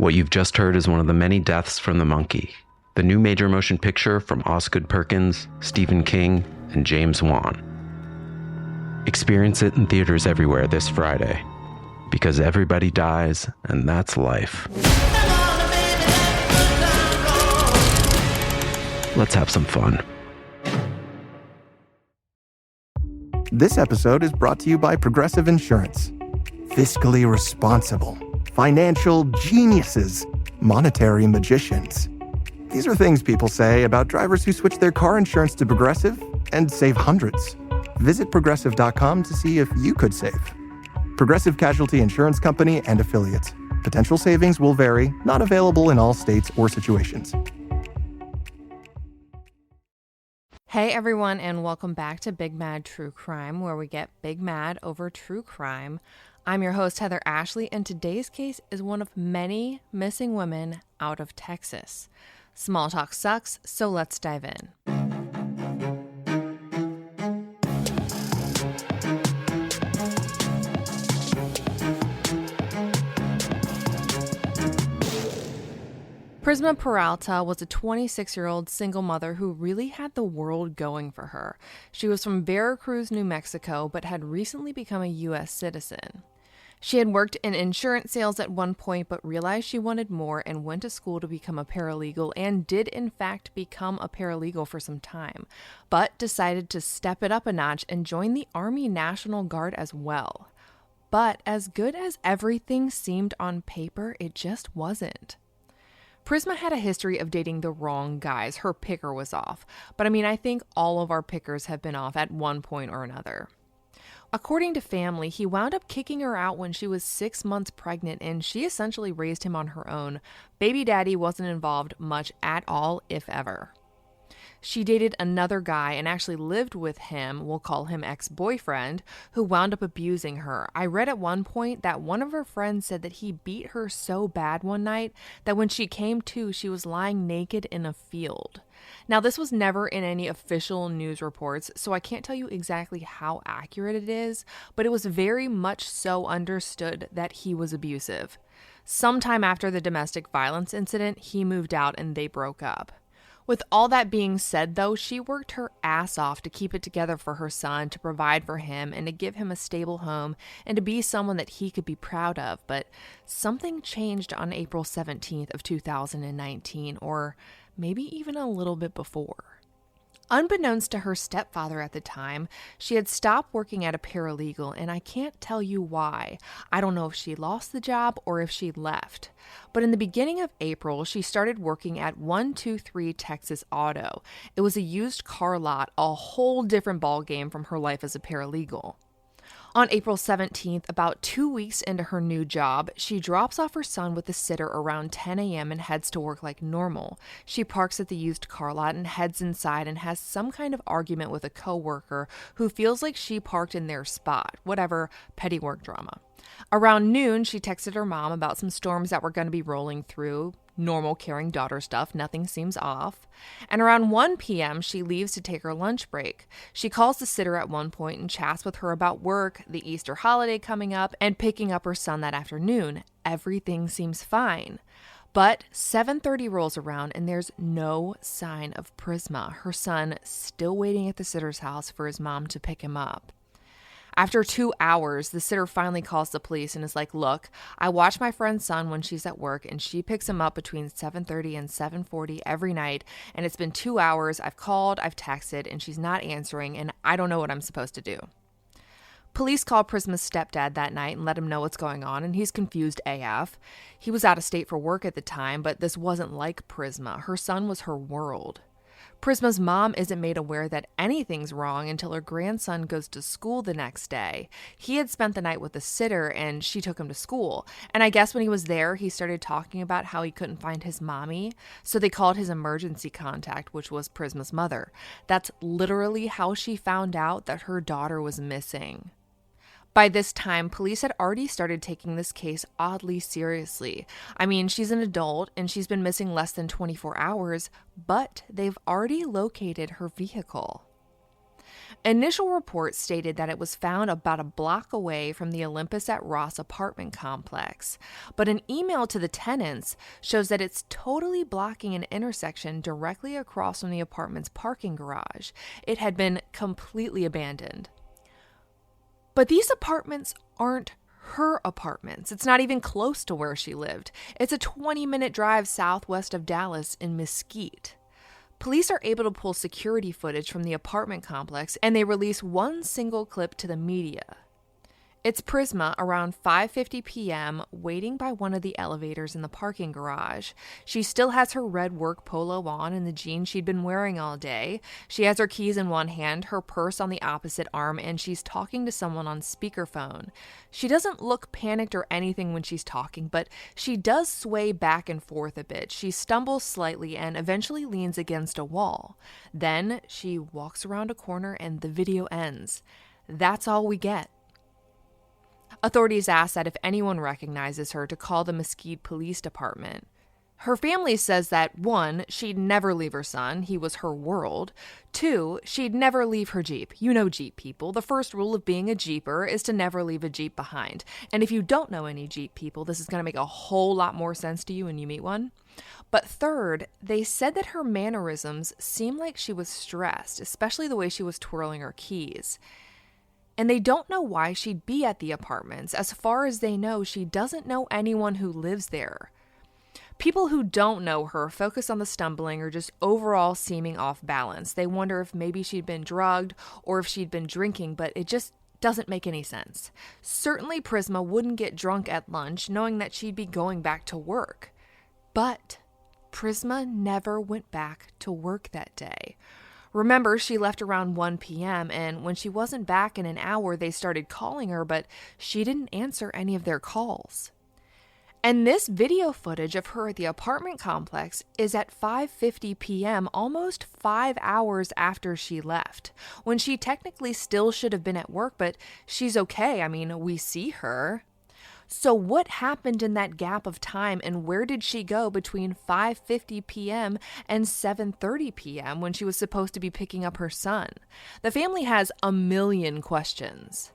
What you've just heard is one of the many deaths from the monkey, the new major motion picture from Osgood Perkins, Stephen King, and James Wan. Experience it in theaters everywhere this Friday, because everybody dies, and that's life. Let's have some fun. This episode is brought to you by Progressive Insurance. Fiscally responsible, financial geniuses, monetary magicians. These are things people say about drivers who switch their car insurance to Progressive and save hundreds. Visit Progressive.com to see if you could save. Progressive Casualty Insurance Company and Affiliates. Potential savings will vary, not available in all states or situations. Hey everyone, and welcome back to Big Mad True Crime, where we get big mad over true crime. I'm your host, Heather Ashley, and today's case is one of many missing women out of Texas. Small talk sucks, so let's dive in. Prisma Peralta was a 26-year-old single mother who really had the world going for her. She was from Veracruz, New Mexico, but had recently become a U.S. citizen. She had worked in insurance sales at one point, but realized she wanted more and went to school to become a paralegal, and did in fact become a paralegal for some time, but decided to step it up a notch and join the Army National Guard as well. But as good as everything seemed on paper, it just wasn't. Prisma had a history of dating the wrong guys. Her picker was off. But I think all of our pickers have been off at one point or another. According to family, he wound up kicking her out when she was 6 months pregnant, and she essentially raised him on her own. Baby daddy wasn't involved much at all, if ever. She dated another guy and actually lived with him, we'll call him ex-boyfriend, who wound up abusing her. I read at one point that one of her friends said that he beat her so bad one night that when she came to, she was lying naked in a field. Now, this was never in any official news reports, so I can't tell you exactly how accurate it is, but it was very much so understood that he was abusive. Sometime after the domestic violence incident, he moved out and they broke up. With all that being said, though, she worked her ass off to keep it together for her son, to provide for him, and to give him a stable home, and to be someone that he could be proud of. But something changed on April 17th of 2019, or maybe even a little bit before. Unbeknownst to her stepfather at the time, she had stopped working at a paralegal, and I can't tell you why. I don't know if she lost the job or if she left. But in the beginning of April, she started working at 123 Texas Auto. It was a used car lot, a whole different ballgame from her life as a paralegal. On April 17th, about 2 weeks into her new job, she drops off her son with a sitter around 10 a.m. and heads to work like normal. She parks at the used car lot and heads inside and has some kind of argument with a coworker who feels like she parked in their spot. Whatever, petty work drama. Around noon, she texted her mom about some storms that were going to be rolling through. Normal caring daughter stuff, nothing seems off. And around 1 p.m., she leaves to take her lunch break. She calls the sitter at one point and chats with her about work, the Easter holiday coming up, and picking up her son that afternoon. Everything seems fine. But 7:30 rolls around and there's no sign of Prisma, her son still waiting at the sitter's house for his mom to pick him up. After 2 hours, the sitter finally calls the police and is like, look, I watch my friend's son when she's at work, and she picks him up between 7:30 and 7:40 every night, and it's been 2 hours. I've called, I've texted, and she's not answering, and I don't know what I'm supposed to do. Police call Prisma's stepdad that night and let him know what's going on, and he's confused AF. He was out of state for work at the time, but this wasn't like Prisma. Her son was her world. Prisma's mom isn't made aware that anything's wrong until her grandson goes to school the next day. He had spent the night with the sitter and she took him to school. And I guess when he was there, he started talking about how he couldn't find his mommy. So they called his emergency contact, which was Prisma's mother. That's literally how she found out that her daughter was missing. By this time, police had already started taking this case oddly seriously. I mean, she's an adult and she's been missing less than 24 hours, but they've already located her vehicle. Initial reports stated that it was found about a block away from the Olympus at Ross apartment complex, but an email to the tenants shows that it's totally blocking an intersection directly across from the apartment's parking garage. It had been completely abandoned. But these apartments aren't her apartments. It's not even close to where she lived. It's a 20-minute drive southwest of Dallas in Mesquite. Police are able to pull security footage from the apartment complex, and they release one single clip to the media. It's Prisma around 5:50 p.m. waiting by one of the elevators in the parking garage. She still has her red work polo on and the jeans she'd been wearing all day. She has her keys in one hand, her purse on the opposite arm, and she's talking to someone on speakerphone. She doesn't look panicked or anything when she's talking, but she does sway back and forth a bit. She stumbles slightly and eventually leans against a wall. Then she walks around a corner and the video ends. That's all we get. Authorities asked that if anyone recognizes her to call the Mesquite Police Department. Her family says that 1, she'd never leave her son. He was her world. 2, she'd never leave her Jeep. You know Jeep people. The first rule of being a Jeeper is to never leave a Jeep behind. And if you don't know any Jeep people, this is going to make a whole lot more sense to you when you meet one. But 3rd, they said that her mannerisms seemed like she was stressed, especially the way she was twirling her keys. And they don't know why she'd be at the apartments. As far as they know, she doesn't know anyone who lives there. People who don't know her focus on the stumbling or just overall seeming off balance. They wonder if maybe she'd been drugged or if she'd been drinking, but it just doesn't make any sense. Certainly Prisma wouldn't get drunk at lunch knowing that she'd be going back to work. But Prisma never went back to work that day. Remember, she left around 1 p.m., and when she wasn't back in an hour, they started calling her, but she didn't answer any of their calls. And this video footage of her at the apartment complex is at 5:50 p.m., almost 5 hours after she left, when she technically still should have been at work, but she's okay. I mean, we see her. So what happened in that gap of time, and where did she go between 5:50 p.m. and 7:30 p.m. when she was supposed to be picking up her son? The family has a million questions.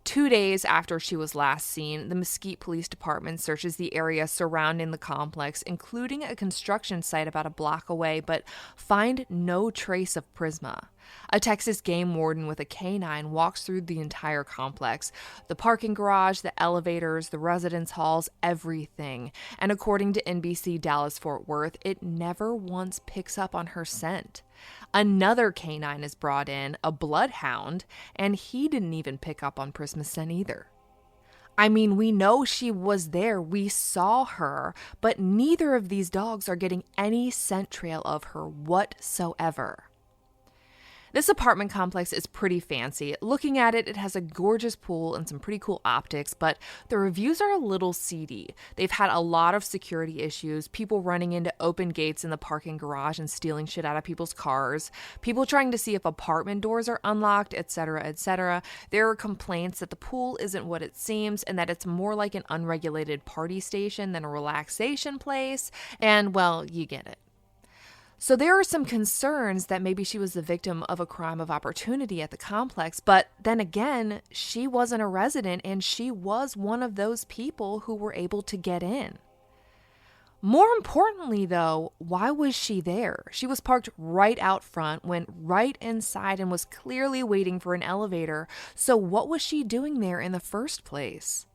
2 days after she was last seen, the Mesquite Police Department searches the area surrounding the complex, including a construction site about a block away, but find no trace of Prisma. A Texas game warden with a K-9 walks through the entire complex, the parking garage, the elevators, the residence halls, everything. And according to NBC Dallas-Fort Worth, it never once picks up on her scent. Another K-9 is brought in, a bloodhound, and he didn't even pick up on Prisma's scent either. I mean, we know she was there, we saw her, but neither of these dogs are getting any scent trail of her whatsoever. This apartment complex is pretty fancy. Looking at it, it has a gorgeous pool and some pretty cool optics, but the reviews are a little seedy. They've had a lot of security issues, people running into open gates in the parking garage and stealing shit out of people's cars, people trying to see if apartment doors are unlocked, etc., etc. There are complaints that the pool isn't what it seems and that it's more like an unregulated party station than a relaxation place, and, well, you get it. So there are some concerns that maybe she was the victim of a crime of opportunity at the complex, but then again, she wasn't a resident and she was one of those people who were able to get in. More importantly, though, why was she there? She was parked right out front, went right inside, and was clearly waiting for an elevator. So what was she doing there in the first place?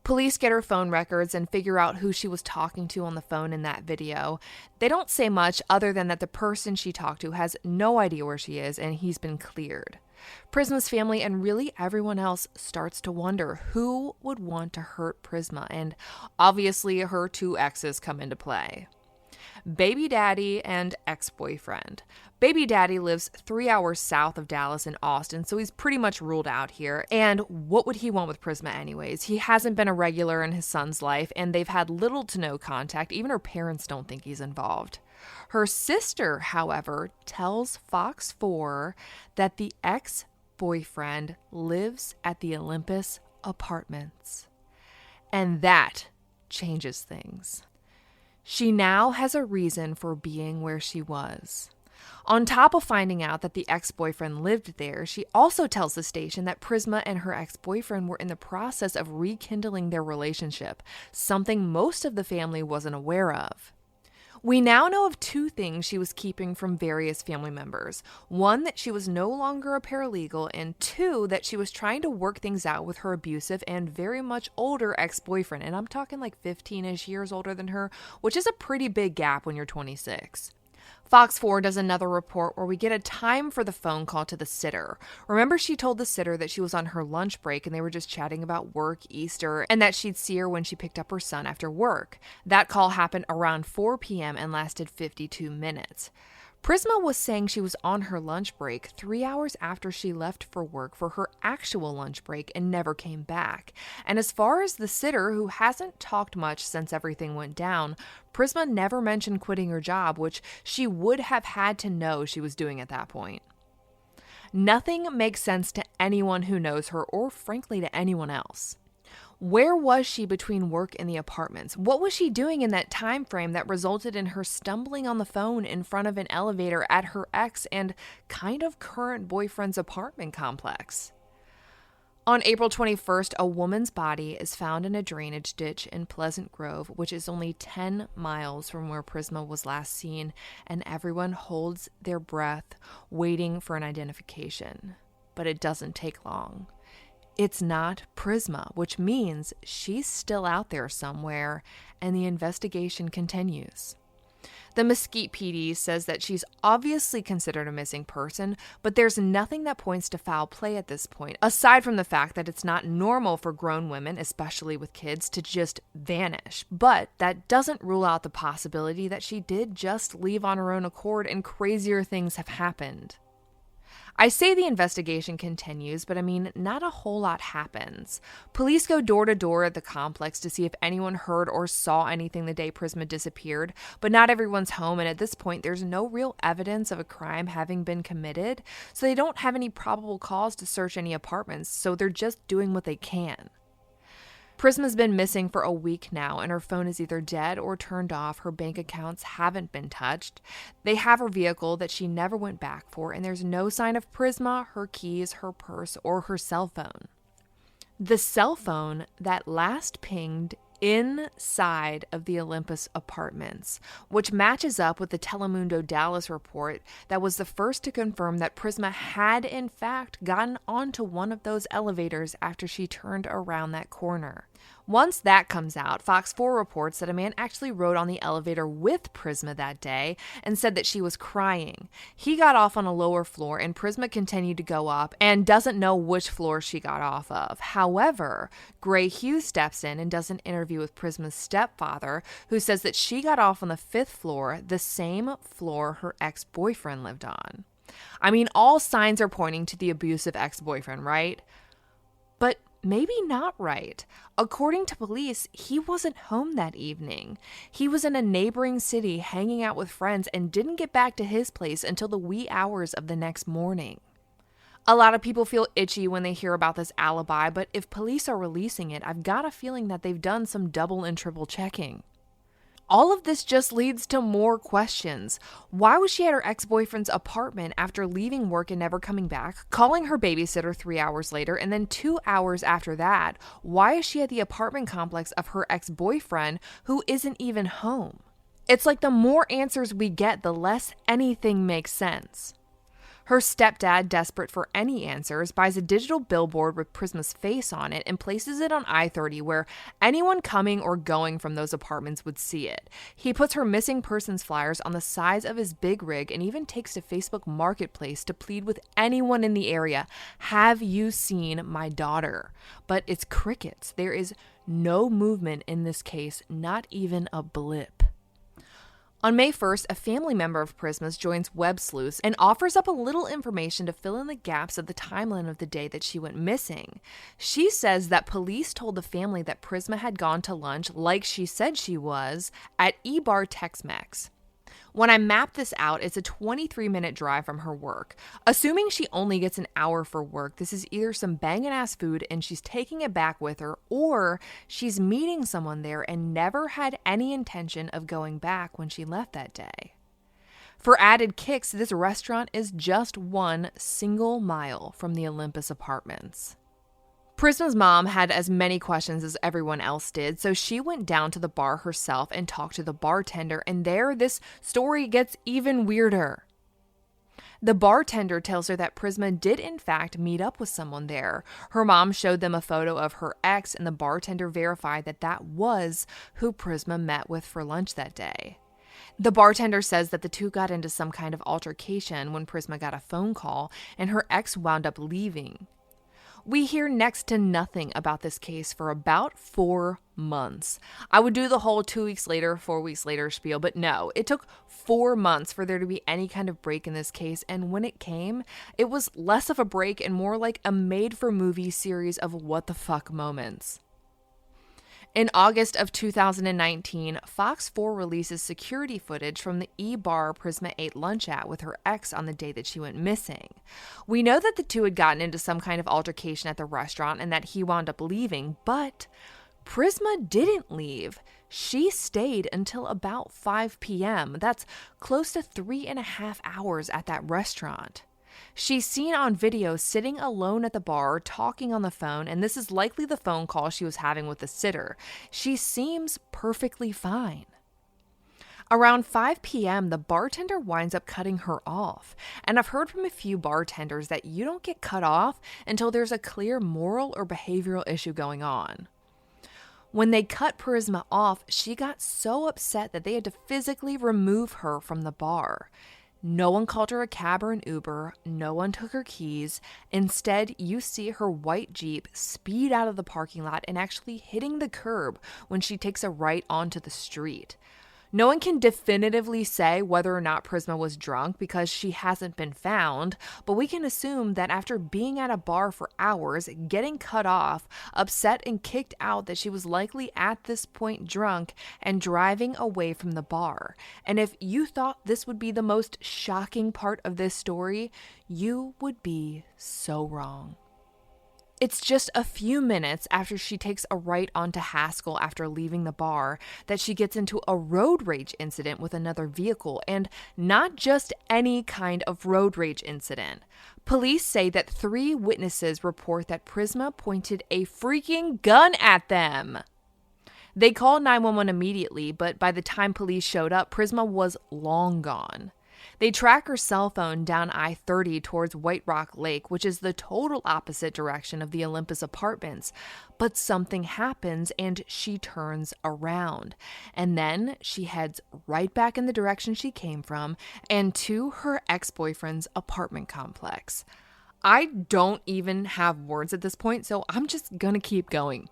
Police get her phone records and figure out who she was talking to on the phone in that video. They don't say much other than that the person she talked to has no idea where she is and he's been cleared. Prisma's family and really everyone else starts to wonder who would want to hurt Prisma, and obviously her 2 exes come into play. Baby daddy and ex-boyfriend. Baby daddy lives 3 hours south of Dallas in Austin, so he's pretty much ruled out here. And what would he want with Prisma anyways? He hasn't been a regular in his son's life, and they've had little to no contact. Even her parents don't think he's involved. Her sister, however, tells Fox 4 that the ex-boyfriend lives at the Olympus apartments. And that changes things. She now has a reason for being where she was. On top of finding out that the ex-boyfriend lived there, she also tells the station that Prisma and her ex-boyfriend were in the process of rekindling their relationship, something most of the family wasn't aware of. We now know of 2 things she was keeping from various family members. 1, that she was no longer a paralegal, and 2, that she was trying to work things out with her abusive and very much older ex-boyfriend. And I'm talking like 15-ish years older than her, which is a pretty big gap when you're 26. Fox 4 does another report where we get a time for the phone call to the sitter. Remember, she told the sitter that she was on her lunch break and they were just chatting about work, Easter, and that she'd see her when she picked up her son after work. That call happened around 4 p.m. and lasted 52 minutes. Prisma was saying she was on her lunch break 3 hours after she left for work for her actual lunch break and never came back. And as far as the sitter, who hasn't talked much since everything went down, Prisma never mentioned quitting her job, which she would have had to know she was doing at that point. Nothing makes sense to anyone who knows her, or frankly to anyone else. Where was she between work and the apartments? What was she doing in that time frame that resulted in her stumbling on the phone in front of an elevator at her ex and kind of current boyfriend's apartment complex? On April 21st, a woman's body is found in a drainage ditch in Pleasant Grove, which is only 10 miles from where Prisma was last seen, and everyone holds their breath waiting for an identification. But it doesn't take long. It's not Prisma, which means she's still out there somewhere, and the investigation continues. The Mesquite PD says that she's obviously considered a missing person, but there's nothing that points to foul play at this point, aside from the fact that it's not normal for grown women, especially with kids, to just vanish. But that doesn't rule out the possibility that she did just leave on her own accord and crazier things have happened. I say the investigation continues, but I mean, not a whole lot happens. Police go door to door at the complex to see if anyone heard or saw anything the day Prisma disappeared, but not everyone's home, and at this point, there's no real evidence of a crime having been committed, so they don't have any probable cause to search any apartments, so they're just doing what they can. Prisma's been missing for a week now, and her phone is either dead or turned off. Her bank accounts haven't been touched. They have her vehicle that she never went back for, and there's no sign of Prisma, her keys, her purse, or her cell phone. The cell phone that last pinged inside of the Olympus apartments, which matches up with the Telemundo Dallas report that was the first to confirm that Prisma had in fact gotten onto one of those elevators after she turned around that corner. Once that comes out, Fox 4 reports that a man actually rode on the elevator with Prisma that day and said that she was crying. He got off on a lower floor and Prisma continued to go up and doesn't know which floor she got off of. However, Gray Hughes steps in and does an interview with Prisma's stepfather, who says that she got off on the 5th floor, the same floor her ex-boyfriend lived on. I mean, all signs are pointing to the abusive ex-boyfriend, right? But maybe not right. According to police, he wasn't home that evening. He was in a neighboring city hanging out with friends and didn't get back to his place until the wee hours of the next morning. A lot of people feel itchy when they hear about this alibi, but if police are releasing it, I've got a feeling that they've done some double and triple checking. All of this just leads to more questions. Why was she at her ex-boyfriend's apartment after leaving work and never coming back, calling her babysitter 3 hours later, and then 2 hours after that, why is she at the apartment complex of her ex-boyfriend who isn't even home? It's like the more answers we get, the less anything makes sense. Her stepdad, desperate for any answers, buys a digital billboard with Prisma's face on it and places it on I-30 where anyone coming or going from those apartments would see it. He puts her missing persons flyers on the sides of his big rig and even takes to Facebook Marketplace to plead with anyone in the area, "Have you seen my daughter?" But it's crickets. There is no movement in this case, not even a blip. On May 1st, a family member of Prisma's joins Web Sleuths and offers up a little information to fill in the gaps of the timeline of the day that she went missing. She says that police told the family that Prisma had gone to lunch, like she said she was, at E-Bar Tex-Mex. When I map this out, it's a 23-minute drive from her work. Assuming she only gets an hour for work, this is either some bangin'-ass food and she's taking it back with her, or she's meeting someone there and never had any intention of going back when she left that day. For added kicks, this restaurant is just 1 single mile from the Olympus Apartments. Prisma's mom had as many questions as everyone else did, so she went down to the bar herself and talked to the bartender, and there this story gets even weirder. The bartender tells her that Prisma did in fact meet up with someone there. Her mom showed them a photo of her ex, and the bartender verified that that was who Prisma met with for lunch that day. The bartender says that the two got into some kind of altercation when Prisma got a phone call, and her ex wound up leaving. We hear next to nothing about this case for about 4 months. I would do the whole 2 weeks later, 4 weeks later spiel, but no, it took 4 months for there to be any kind of break in this case, and when it came, it was less of a break and more like a made-for-movie series of what the fuck moments. In August of 2019, Fox 4 releases security footage from the E-bar Prisma ate lunch at with her ex on the day that she went missing. We know that the two had gotten into some kind of altercation at the restaurant and that he wound up leaving, but Prisma didn't leave. She stayed until about 5 p.m. That's close to 3.5 hours at that restaurant. She's seen on video sitting alone at the bar, talking on the phone, and this is likely the phone call she was having with the sitter. She seems perfectly fine. Around 5 p.m., the bartender winds up cutting her off. And I've heard from a few bartenders that you don't get cut off until there's a clear moral or behavioral issue going on. When they cut Prisma off, she got so upset that they had to physically remove her from the bar. No one called her a cab or an Uber. No one took her keys. Instead, you see her white Jeep speed out of the parking lot and actually hitting the curb when she takes a right onto the street. No one can definitively say whether or not Prisma was drunk because she hasn't been found, but we can assume that after being at a bar for hours, getting cut off, upset and kicked out, that she was likely at this point drunk and driving away from the bar. And if you thought this would be the most shocking part of this story, you would be so wrong. It's just a few minutes after she takes a right onto Haskell after leaving the bar that she gets into a road rage incident with another vehicle, and not just any kind of road rage incident. Police say that 3 witnesses report that Prisma pointed a freaking gun at them. They called 911 immediately, but by the time police showed up, Prisma was long gone. They track her cell phone down I-30 towards White Rock Lake, which is the total opposite direction of the Olympus Apartments. But something happens and she turns around. And then she heads right back in the direction she came from and to her ex-boyfriend's apartment complex. I don't even have words at this point, so I'm just gonna keep going.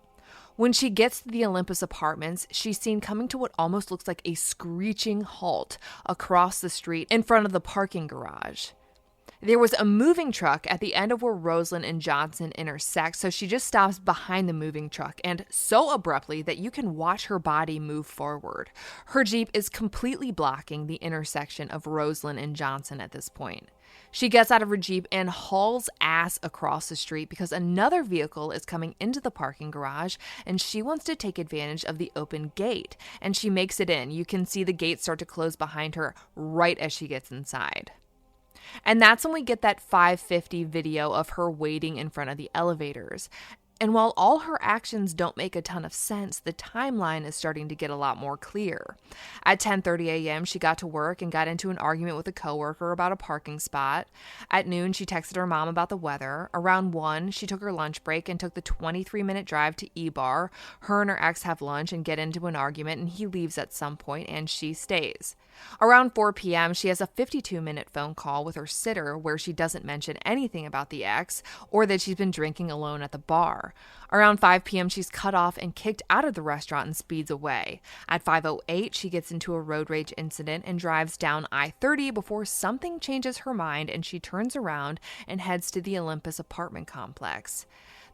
When she gets to the Olympus Apartments, she's seen coming to what almost looks like a screeching halt across the street in front of the parking garage. There was a moving truck at the end of where Roseland and Johnson intersect, so she just stops behind the moving truck, and so abruptly that you can watch her body move forward. Her Jeep is completely blocking the intersection of Roseland and Johnson at this point. She gets out of her Jeep and hauls ass across the street because another vehicle is coming into the parking garage, and she wants to take advantage of the open gate, and she makes it in. You can see the gate start to close behind her right as she gets inside. And that's when we get that 5:50 video of her waiting in front of the elevators. And while all her actions don't make a ton of sense, the timeline is starting to get a lot more clear. At 10:30 a.m., she got to work and got into an argument with a coworker about a parking spot. At noon, she texted her mom about the weather. Around 1, she took her lunch break and took the 23-minute drive to E-bar. Her and her ex have lunch and get into an argument, and he leaves at some point, and she stays. Around 4 p.m., she has a 52-minute phone call with her sitter where she doesn't mention anything about the ex or that she's been drinking alone at the bar. Around 5 p.m., she's cut off and kicked out of the restaurant and speeds away. At 5:08, she gets into a road rage incident and drives down I-30 before something changes her mind and she turns around and heads to the Olympus apartment complex.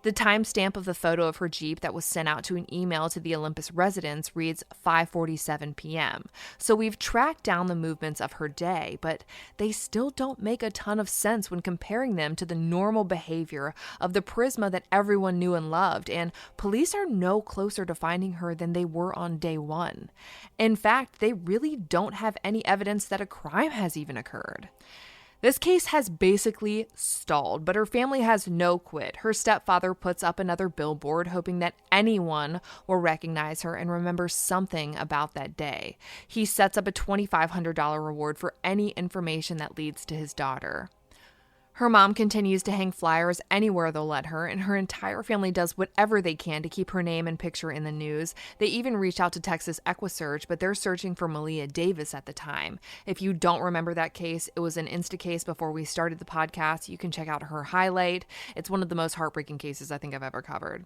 The timestamp of the photo of her Jeep that was sent out to an email to the Olympus residents reads 5:47 p.m. So we've tracked down the movements of her day, but they still don't make a ton of sense when comparing them to the normal behavior of the Prisma that everyone knew and loved, and police are no closer to finding her than they were on day one. In fact, they really don't have any evidence that a crime has even occurred. This case has basically stalled, but her family has no quit. Her stepfather puts up another billboard, hoping that anyone will recognize her and remember something about that day. He sets up a $2,500 reward for any information that leads to his daughter. Her mom continues to hang flyers anywhere they'll let her, and her entire family does whatever they can to keep her name and picture in the news. They even reached out to Texas EquiSearch, but they're searching for Malia Davis at the time. If you don't remember that case, it was an Insta case before we started the podcast. You can check out her highlight. It's one of the most heartbreaking cases I think I've ever covered.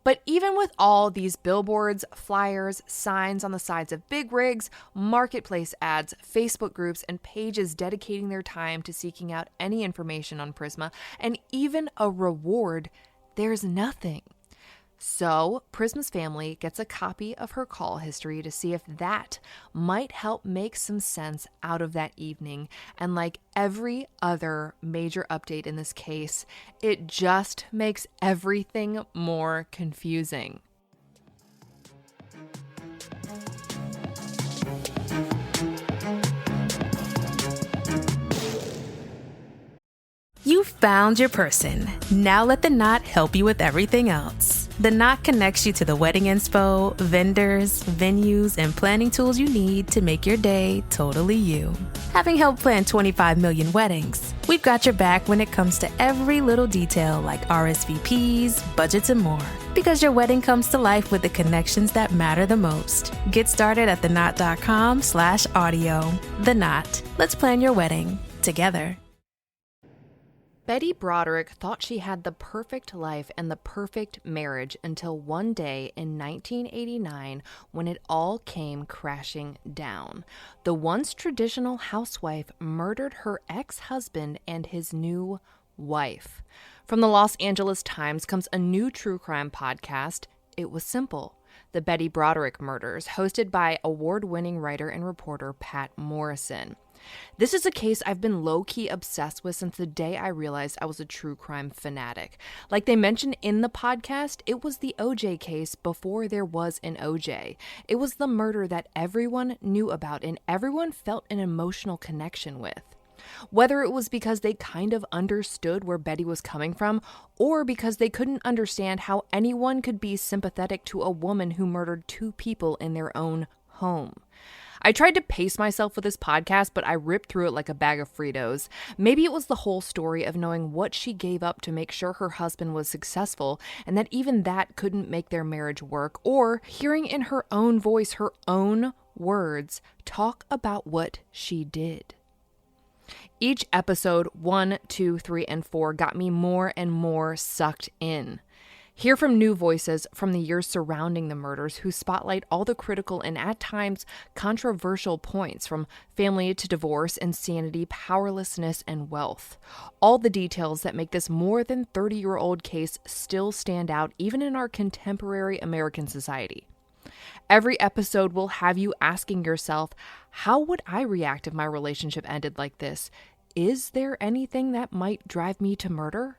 But even with all these billboards, flyers, signs on the sides of big rigs, marketplace ads, Facebook groups, and pages dedicating their time to seeking out any information on Prisma, and even a reward, there's nothing. So Prisma's family gets a copy of her call history to see if that might help make some sense out of that evening. And like every other major update in this case, it just makes everything more confusing. You found your person. Now let the Knot help you with everything else. The Knot connects you to the wedding inspo, vendors, venues, and planning tools you need to make your day totally you. Having helped plan 25 million weddings, we've got your back when it comes to every little detail like RSVPs, budgets, and more. Because your wedding comes to life with the connections that matter the most. Get started at theknot.com/audio. The Knot. Let's plan your wedding together. Betty Broderick thought she had the perfect life and the perfect marriage until one day in 1989 when it all came crashing down. The once traditional housewife murdered her ex-husband and his new wife. From the Los Angeles Times comes a new true crime podcast, It Was Simple: The Betty Broderick Murders, hosted by award-winning writer and reporter Pat Morrison. This is a case I've been low-key obsessed with since the day I realized I was a true crime fanatic. Like they mentioned in the podcast, it was the OJ case before there was an OJ. It was the murder that everyone knew about and everyone felt an emotional connection with. Whether it was because they kind of understood where Betty was coming from, or because they couldn't understand how anyone could be sympathetic to a woman who murdered two people in their own home. I tried to pace myself with this podcast, but I ripped through it like a bag of Fritos. Maybe it was the whole story of knowing what she gave up to make sure her husband was successful, and that even that couldn't make their marriage work, or hearing in her own voice, her own words, talk about what she did. Each episode, 1, 2, 3, and 4, got me more and more sucked in. Hear from new voices from the years surrounding the murders who spotlight all the critical and at times controversial points, from family to divorce, insanity, powerlessness, and wealth. All the details that make this more than 30-year-old case still stand out even in our contemporary American society. Every episode will have you asking yourself, how would I react if my relationship ended like this? Is there anything that might drive me to murder?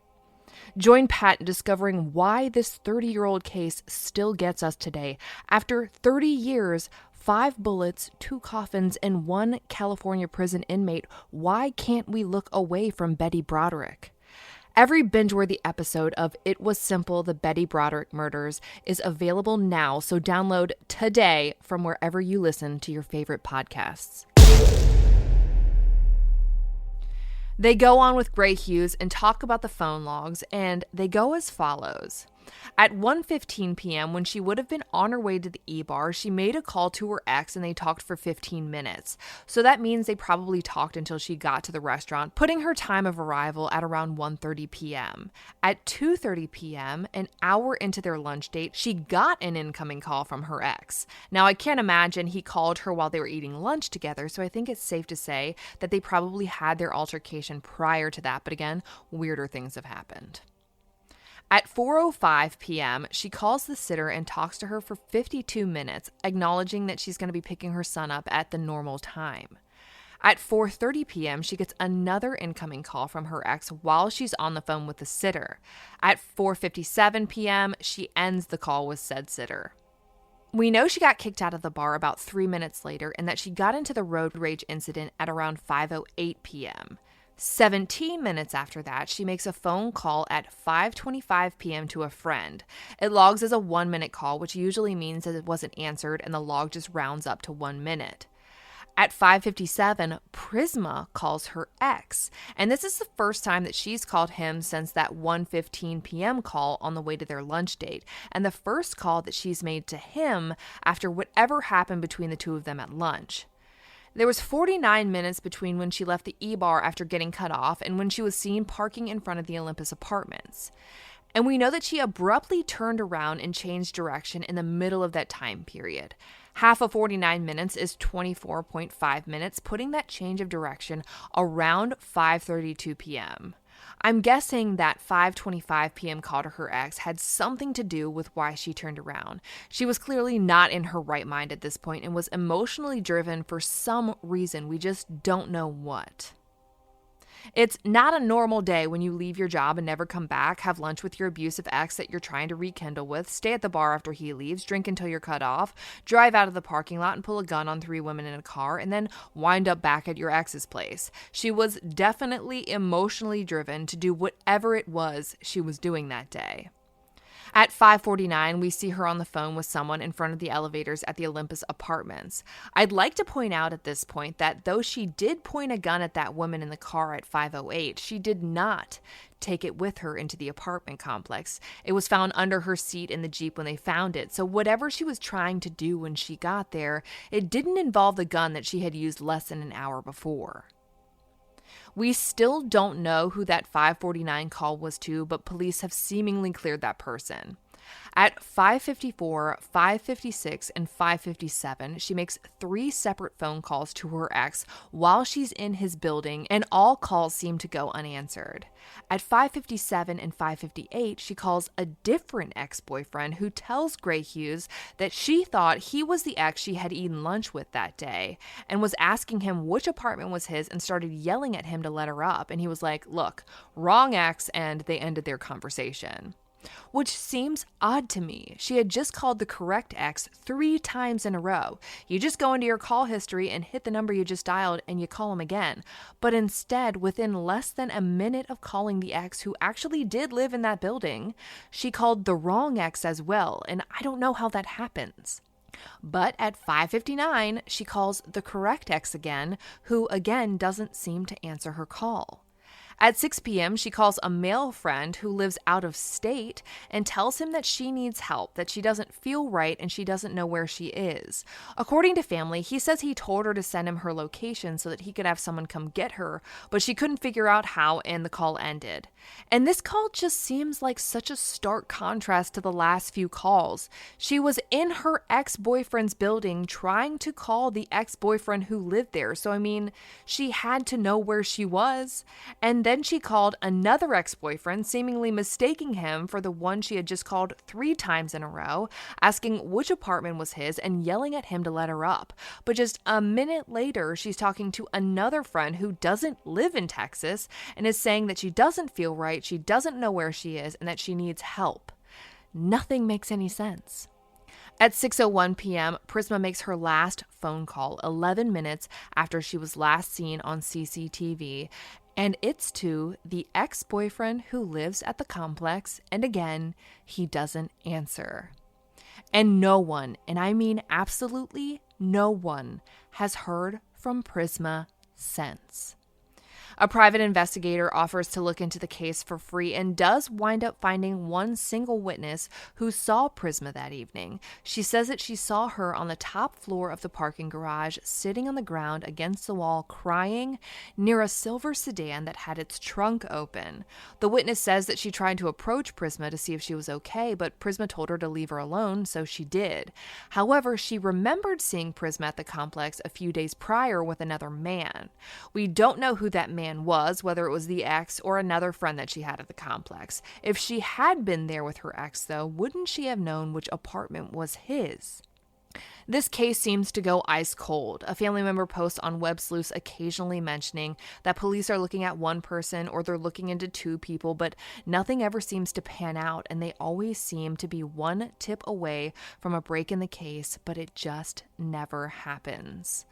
Join Pat in discovering why this 30-year-old case still gets us today. After 30 years, 5 bullets, 2 coffins, and 1 California prison inmate, why can't we look away from Betty Broderick? Every binge-worthy episode of It Was Simple: The Betty Broderick Murders is available now, so download today from wherever you listen to your favorite podcasts. They go on with Gray Hughes and talk about the phone logs, and they go as follows. At 1:15 p.m., when she would have been on her way to the E-bar, she made a call to her ex and they talked for 15 minutes. So that means they probably talked until she got to the restaurant, putting her time of arrival at around 1:30 p.m. At 2:30 p.m., an hour into their lunch date, she got an incoming call from her ex. Now, I can't imagine he called her while they were eating lunch together, so I think it's safe to say that they probably had their altercation prior to that, but again, weirder things have happened. At 4:05 p.m., she calls the sitter and talks to her for 52 minutes, acknowledging that she's going to be picking her son up at the normal time. At 4:30 p.m., she gets another incoming call from her ex while she's on the phone with the sitter. At 4:57 p.m., she ends the call with said sitter. We know she got kicked out of the bar about 3 minutes later and that she got into the road rage incident at around 5:08 p.m. 17 minutes after that, she makes a phone call at 5:25 p.m. to a friend. It logs as a 1-minute call, which usually means that it wasn't answered and the log just rounds up to 1 minute. At 5:57, Prisma calls her ex, and this is the first time that she's called him since that 1:15 p.m. call on the way to their lunch date, and the first call that she's made to him after whatever happened between the two of them at lunch. There was 49 minutes between when she left the E-bar after getting cut off and when she was seen parking in front of the Olympus apartments. And we know that she abruptly turned around and changed direction in the middle of that time period. Half of 49 minutes is 24.5 minutes, putting that change of direction around 5:32 p.m. I'm guessing that 5:25 p.m. call to her ex had something to do with why she turned around. She was clearly not in her right mind at this point and was emotionally driven for some reason. We just don't know what. It's not a normal day when you leave your job and never come back, have lunch with your abusive ex that you're trying to rekindle with, stay at the bar after he leaves, drink until you're cut off, drive out of the parking lot and pull a gun on 3 women in a car, and then wind up back at your ex's place. She was definitely emotionally driven to do whatever it was she was doing that day. At 5:49, we see her on the phone with someone in front of the elevators at the Olympus apartments. I'd like to point out at this point that though she did point a gun at that woman in the car at 5:08, she did not take it with her into the apartment complex. It was found under her seat in the Jeep when they found it, so whatever she was trying to do when she got there, it didn't involve the gun that she had used less than an hour before. We still don't know who that 5:49 call was to, but police have seemingly cleared that person. At 5:54, 5:56, and 5:57, she makes 3 separate phone calls to her ex while she's in his building, and all calls seem to go unanswered. At 5:57 and 5:58, she calls a different ex-boyfriend who tells Gray Hughes that she thought he was the ex she had eaten lunch with that day and was asking him which apartment was his and started yelling at him to let her up. And he was like, "Look, wrong ex," and they ended their conversation. Which seems odd to me. She had just called the correct ex 3 times in a row. You just go into your call history and hit the number you just dialed and you call him again. But instead, within less than a minute of calling the ex who actually did live in that building, she called the wrong ex as well, and I don't know how that happens. But at 5:59, she calls the correct ex again, who again doesn't seem to answer her call. At 6 p.m., she calls a male friend who lives out of state and tells him that she needs help, that she doesn't feel right, and she doesn't know where she is. According to family, he says he told her to send him her location so that he could have someone come get her, but she couldn't figure out how, and the call ended. And this call just seems like such a stark contrast to the last few calls. She was in her ex-boyfriend's building trying to call the ex-boyfriend who lived there, so I mean, she had to know where she was. And then she called another ex-boyfriend, seemingly mistaking him for the one she had just called 3 times in a row, asking which apartment was his and yelling at him to let her up. But just a minute later, she's talking to another friend who doesn't live in Texas and is saying that she doesn't feel right, she doesn't know where she is, and that she needs help. Nothing makes any sense. At 6:01 p.m., Prisma makes her last phone call 11 minutes after she was last seen on CCTV, and it's to the ex-boyfriend who lives at the complex, and again, he doesn't answer. And no one, and I mean absolutely no one, has heard from Prisma since. A private investigator offers to look into the case for free and does wind up finding one single witness who saw Prisma that evening. She says that she saw her on the top floor of the parking garage, sitting on the ground against the wall, crying near a silver sedan that had its trunk open. The witness says that she tried to approach Prisma to see if she was okay, but Prisma told her to leave her alone, so she did. However, she remembered seeing Prisma at the complex a few days prior with another man. We don't know who that man man was, whether it was the ex or another friend that she had at the complex. If she had been there with her ex, though, wouldn't she have known which apartment was his? This case seems to go ice cold. A family member posts on Web Sleuths occasionally mentioning that police are looking at one person or they're looking into two people, but nothing ever seems to pan out, and they always seem to be one tip away from a break in the case, but it just never happens.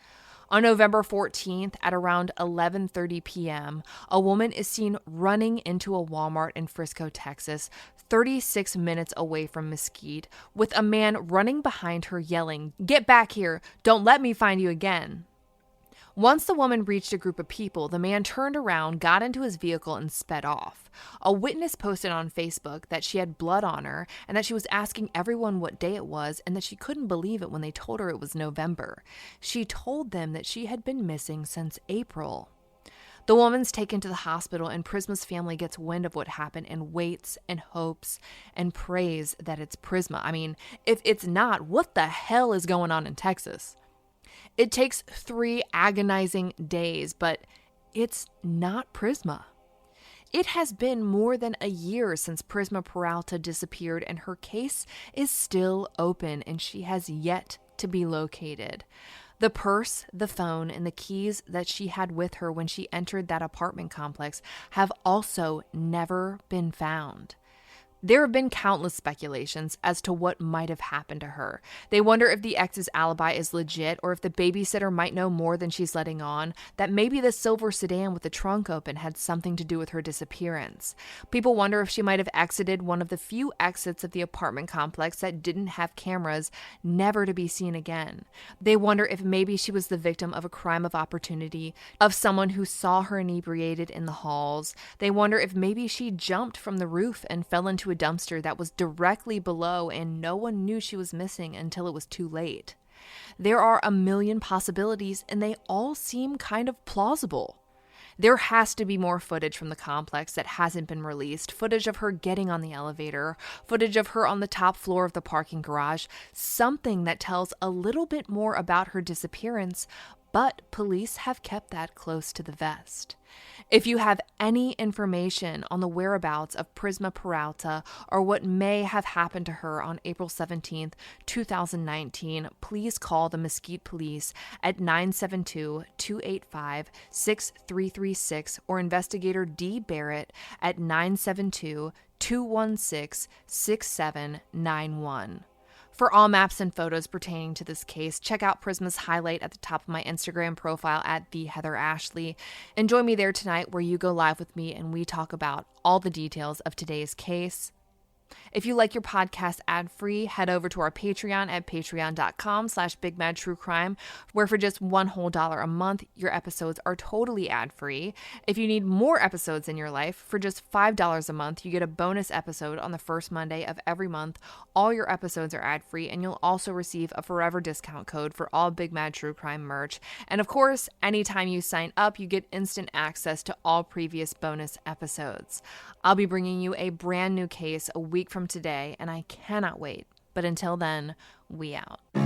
On November 14th at around 11:30 p.m., a woman is seen running into a Walmart in Frisco, Texas, 36 minutes away from Mesquite, with a man running behind her yelling, "Get back here! Don't let me find you again!" Once the woman reached a group of people, the man turned around, got into his vehicle, and sped off. A witness posted on Facebook that she had blood on her and that she was asking everyone what day it was and that she couldn't believe it when they told her it was November. She told them that she had been missing since April. The woman's taken to the hospital, and Prisma's family gets wind of what happened and waits and hopes and prays that it's Prisma. I mean, if it's not, what the hell is going on in Texas? It takes 3 agonizing days, but it's not Prisma. It has been more than a year since Prisma Peralta disappeared, and her case is still open, and she has yet to be located. The purse, the phone, and the keys that she had with her when she entered that apartment complex have also never been found. There have been countless speculations as to what might have happened to her. They wonder if the ex's alibi is legit, or if the babysitter might know more than she's letting on, that maybe the silver sedan with the trunk open had something to do with her disappearance. People wonder if she might have exited one of the few exits of the apartment complex that didn't have cameras, never to be seen again. They wonder if maybe she was the victim of a crime of opportunity, of someone who saw her inebriated in the halls. They wonder if maybe she jumped from the roof and fell into a dumpster that was directly below, and no one knew she was missing until it was too late. There are a million possibilities, and they all seem kind of plausible. There has to be more footage from the complex that hasn't been released, footage of her getting on the elevator, footage of her on the top floor of the parking garage, something that tells a little bit more about her disappearance, but police have kept that close to the vest. If you have any information on the whereabouts of Prisma Peralta or what may have happened to her on April 17th, 2019, please call the Mesquite Police at 972-285-6336 or investigator D. Barrett at 972-216-6791. For all maps and photos pertaining to this case, check out Prisma's highlight at the top of my Instagram profile at @TheHeatherAshley. And join me there tonight where you go live with me and we talk about all the details of today's case. If you like your podcast ad-free, head over to our Patreon at patreon.com/BigMadTrueCrime, where for just $1 a month, your episodes are totally ad-free. If you need more episodes in your life, for just $5 a month, you get a bonus episode on the first Monday of every month. All your episodes are ad-free, and you'll also receive a forever discount code for all Big Mad True Crime merch. And of course, anytime you sign up, you get instant access to all previous bonus episodes. I'll be bringing you a brand new case a week from today, and I cannot wait. But until then, we out.